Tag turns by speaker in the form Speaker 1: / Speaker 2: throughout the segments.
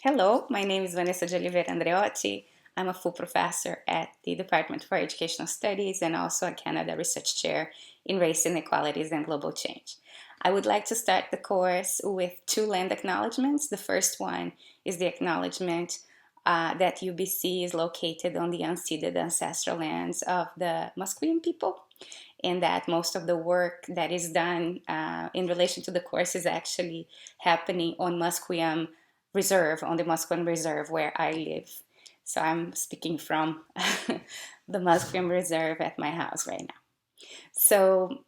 Speaker 1: Hello, my name is Vanessa de Oliveira Andreotti. I'm a full professor at the Department for Educational Studies and also a Canada Research Chair in Race Inequalities and Global Change. I would like to start the course with two land acknowledgements. The first one is the acknowledgement that UBC is located on the unceded ancestral lands of the Musqueam people, and that most of the work that is done in relation to the course is actually happening on Musqueam Reserve, on the Musqueam Reserve where I live. So I'm speaking from the Musqueam Reserve at my house right now. So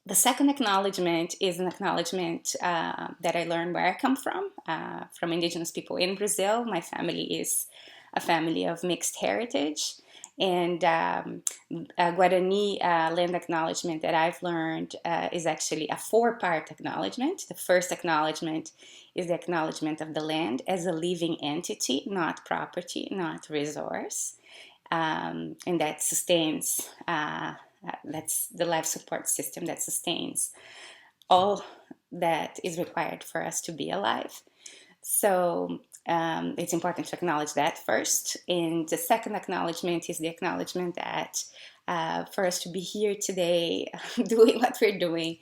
Speaker 1: the second acknowledgement is an acknowledgement that I learned where I come from Indigenous people in Brazil. My family is a family of mixed heritage. And a Guarani land acknowledgement that I've learned is actually a four-part acknowledgement. The first acknowledgement is the acknowledgement of the land as a living entity, not property, not resource. And that sustains, that's the life support system that sustains all that is required for us to be alive. So it's important to acknowledge that first. And the second acknowledgement is the acknowledgement that for us to be here today doing what we're doing,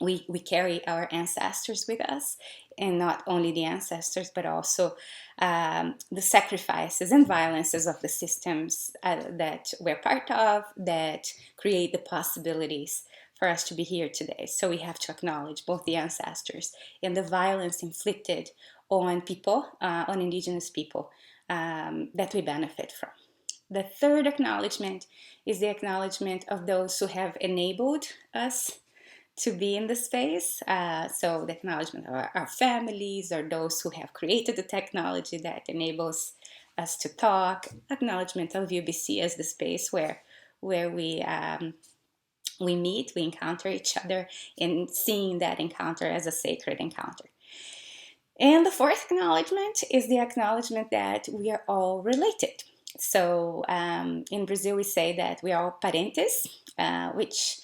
Speaker 1: we carry our ancestors with us, and not only the ancestors, but also the sacrifices and violences of the systems that we're part of that create the possibilities for us to be here today. So we have to acknowledge both the ancestors and the violence inflicted on people, on Indigenous people, that we benefit from. The third acknowledgement is the acknowledgement of those who have enabled us to be in the space. So the acknowledgement of our families, or those who have created the technology that enables us to talk. Acknowledgement of UBC as the space where we meet, we encounter each other, and seeing that encounter as a sacred encounter. And the fourth acknowledgement is the acknowledgement that we are all related. So in Brazil, we say that we are all parentes, which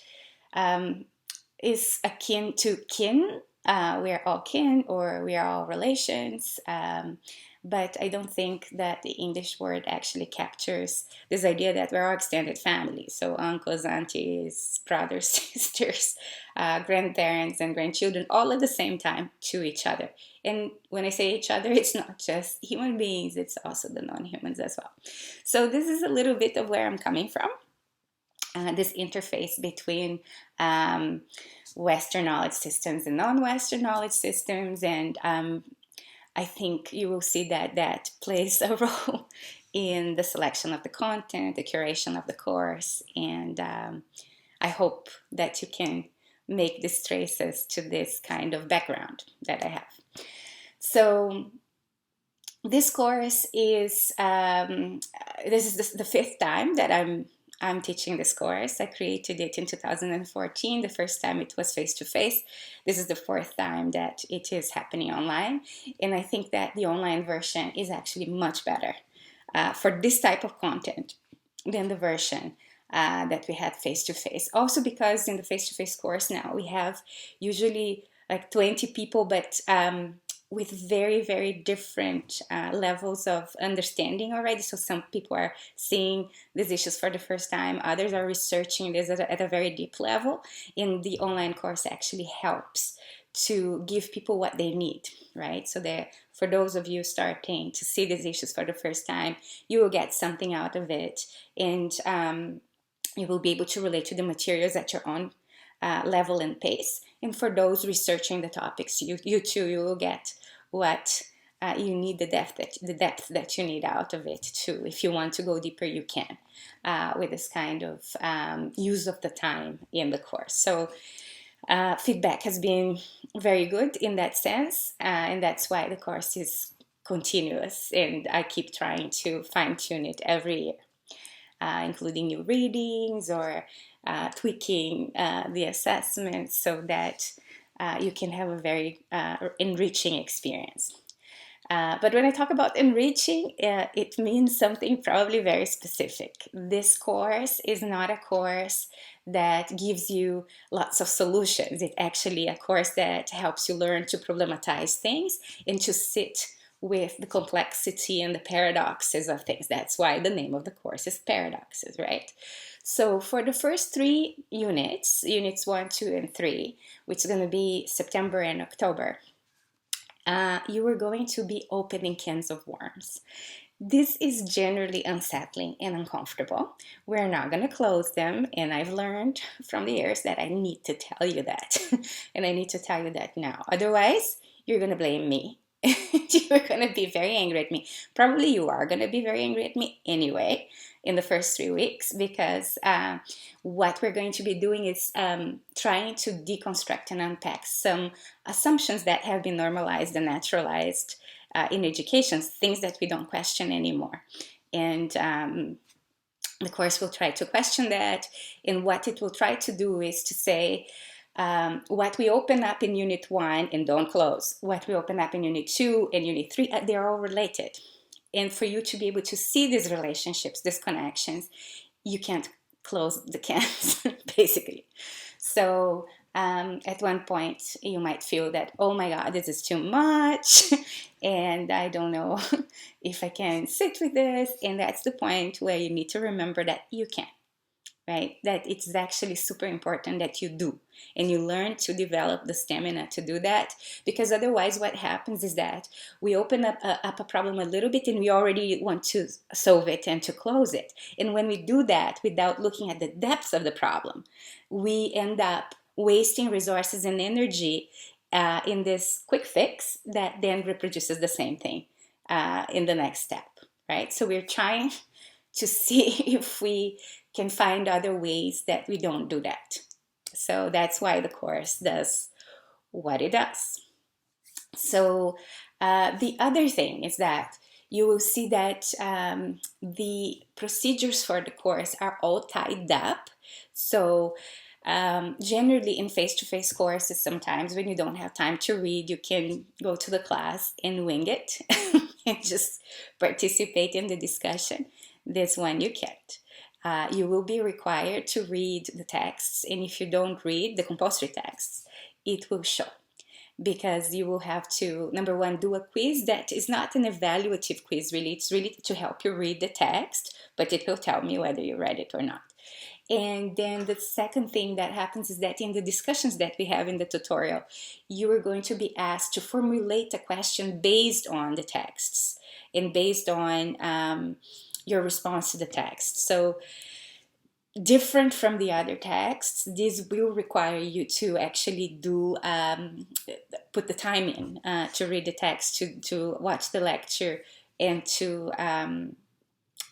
Speaker 1: is akin to kin. We are all kin, or we are all relations. But I don't think that the English word actually captures this idea that we're all extended family. So uncles, aunties, brothers, sisters, grandparents, and grandchildren, all at the same time to each other. And when I say each other, it's not just human beings, it's also the non-humans as well. So this is a little bit of where I'm coming from. This interface between Western knowledge systems and non-Western knowledge systems, and I think you will see that that plays a role in the selection of the content, the curation of the course, and I hope that you can make these traces to this kind of background that I have. So this course is, this is the fifth time that I'm teaching this course. I created it in 2014. The first time it was face-to-face. This is the fourth time that it is happening online. And I think that the online version is actually much better for this type of content than the version that we had face-to-face. Also because in the face-to-face course now, we have usually like 20 people, but with very, very different levels of understanding already. So some people are seeing these issues for the first time. Others are researching this at a very deep level. And the online course actually helps to give people what they need, right? So that for those of you starting to see these issues for the first time, you will get something out of it. And you will be able to relate to the materials at your own level and pace. And for those researching the topics, you too, you will get what you need, the depth that you need out of it too. If you want to go deeper, you can with this kind of use of the time in the course. So feedback has been very good in that sense, and that's why the course is continuous, and I keep trying to fine-tune it every year, including new readings or tweaking the assessments so that you can have a very enriching experience. But when I talk about enriching, it means something probably very specific. This course is not a course that gives you lots of solutions. It's actually a course that helps you learn to problematize things and to sit with the complexity and the paradoxes of things. That's why the name of the course is Paradoxes, right? So for the first 3 units, units 1, 2, and 3, which is going to be September and October, you are going to be opening cans of worms. This is generally unsettling and uncomfortable. We're not going to close them, and I've learned from the years that I need to tell you that. And I need to tell you that now. Otherwise, you're going to blame me. You're going to be very angry at me. Probably you are going to be very angry at me anyway in the first 3 weeks, because what we're going to be doing is trying to deconstruct and unpack some assumptions that have been normalized and naturalized in education, things that we don't question anymore. And the course will try to question that. And what it will try to do is to say, what we open up in Unit 1 and don't close, what we open up in Unit 2 and Unit 3, they're all related. And for you to be able to see these relationships, these connections, you can't close the cans, basically. So at one point, you might feel that, oh my God, this is too much, and I don't know if I can sit with this. And that's the point where you need to remember that you can, right? That it's actually super important that you do, and you learn to develop the stamina to do that, because otherwise what happens is that we open up a problem a little bit and we already want to solve it and to close it. And when we do that without looking at the depths of the problem, we end up wasting resources and energy in this quick fix that then reproduces the same thing in the next step, right? So we're trying to see if we can find other ways that we don't do that. So that's why the course does what it does. So the other thing is that you will see that the procedures for the course are all tied up. So generally in face-to-face courses, sometimes when you don't have time to read, you can go to the class and wing it and just participate in the discussion. This one you can't. You will be required to read the texts, and if you don't read the compulsory texts, it will show, because you will have to, number one, do a quiz that is not an evaluative quiz, really. It's really to help you read the text, but it will tell me whether you read it or not. And then the second thing that happens is that in the discussions that we have in the tutorial, you are going to be asked to formulate a question based on the texts and based on your response to the text. So different from the other texts, this will require you to actually do put the time in to read the text, to watch the lecture, and to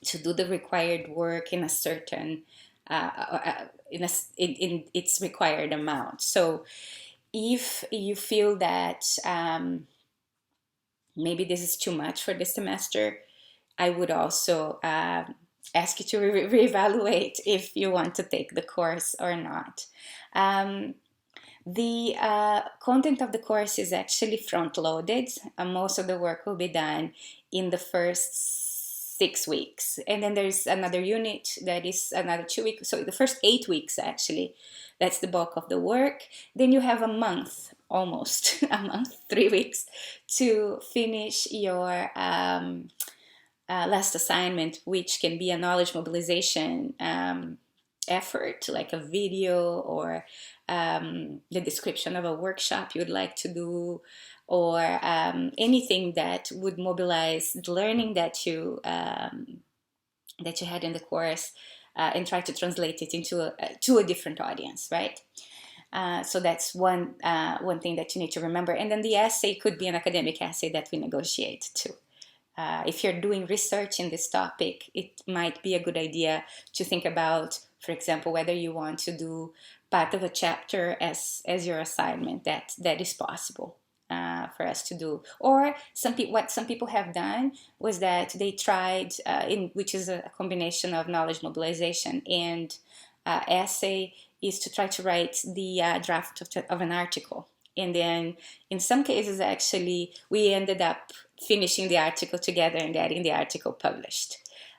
Speaker 1: do the required work in a certain in its required amount. So if you feel that maybe this is too much for this semester, I would also ask you to reevaluate if you want to take the course or not. The content of the course is actually front-loaded. Most of the work will be done in the first 6 weeks. And then there's another unit that is another 2 weeks. So the first 8 weeks, actually, that's the bulk of the work. Then you have a month, almost a month, 3 weeks, to finish your last assignment, which can be a knowledge mobilization effort, like a video or the description of a workshop you would like to do, or anything that would mobilize the learning that you had in the course and try to translate it into to a different audience, right? So that's one thing that you need to remember. And then the essay could be an academic essay that we negotiate too. If you're doing research in this topic, it might be a good idea to think about, for example, whether you want to do part of a chapter as your assignment. That is possible for us to do. Or what some people have done was that they tried, which is a combination of knowledge mobilization and essay, is to try to write the draft of an article. And then in some cases, actually, we ended up finishing the article together and getting the article published.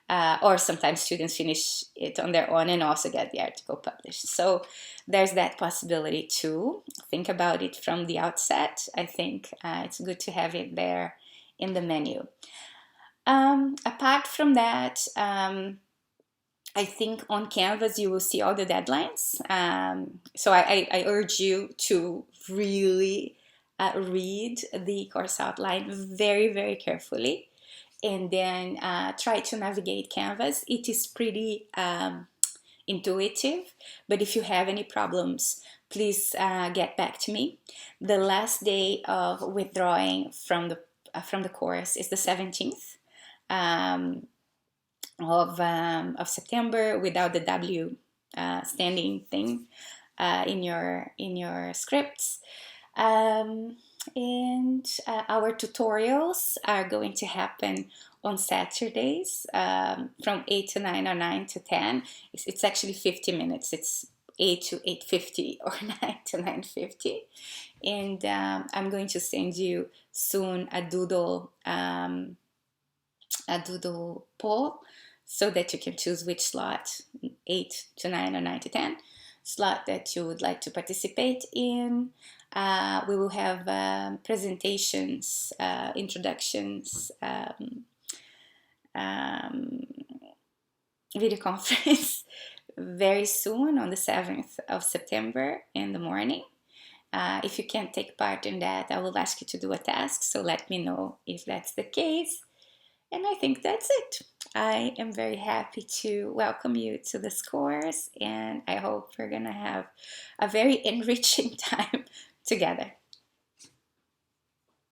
Speaker 1: or sometimes students finish it on their own and also get the article published. So there's that possibility too. Think about it from the outset. I think it's good to have it there in the menu. Apart from that, I think on Canvas you will see all the deadlines. So I urge you to really read the course outline very, very carefully, and then try to navigate Canvas. It is pretty intuitive, but if you have any problems, please get back to me. The last day of withdrawing from the course is the 17th. Of September, without the W standing thing in your scripts. And our tutorials are going to happen on Saturdays from 8 to 9 or 9 to 10. It's actually 50 minutes. It's 8 to 8:50 or 9 to 9:50. And I'm going to send you soon a doodle poll so that you can choose which slot, 8 to 9 or 9 to 10 slot, that you would like to participate in. We will have presentations, introductions, video conference very soon on the 7th of September in the morning. If you can't take part in that, I will ask you to do a task, so let me know if that's the case. And I think that's it. I am very happy to welcome you to this course, and I hope we're going to have a very enriching time together.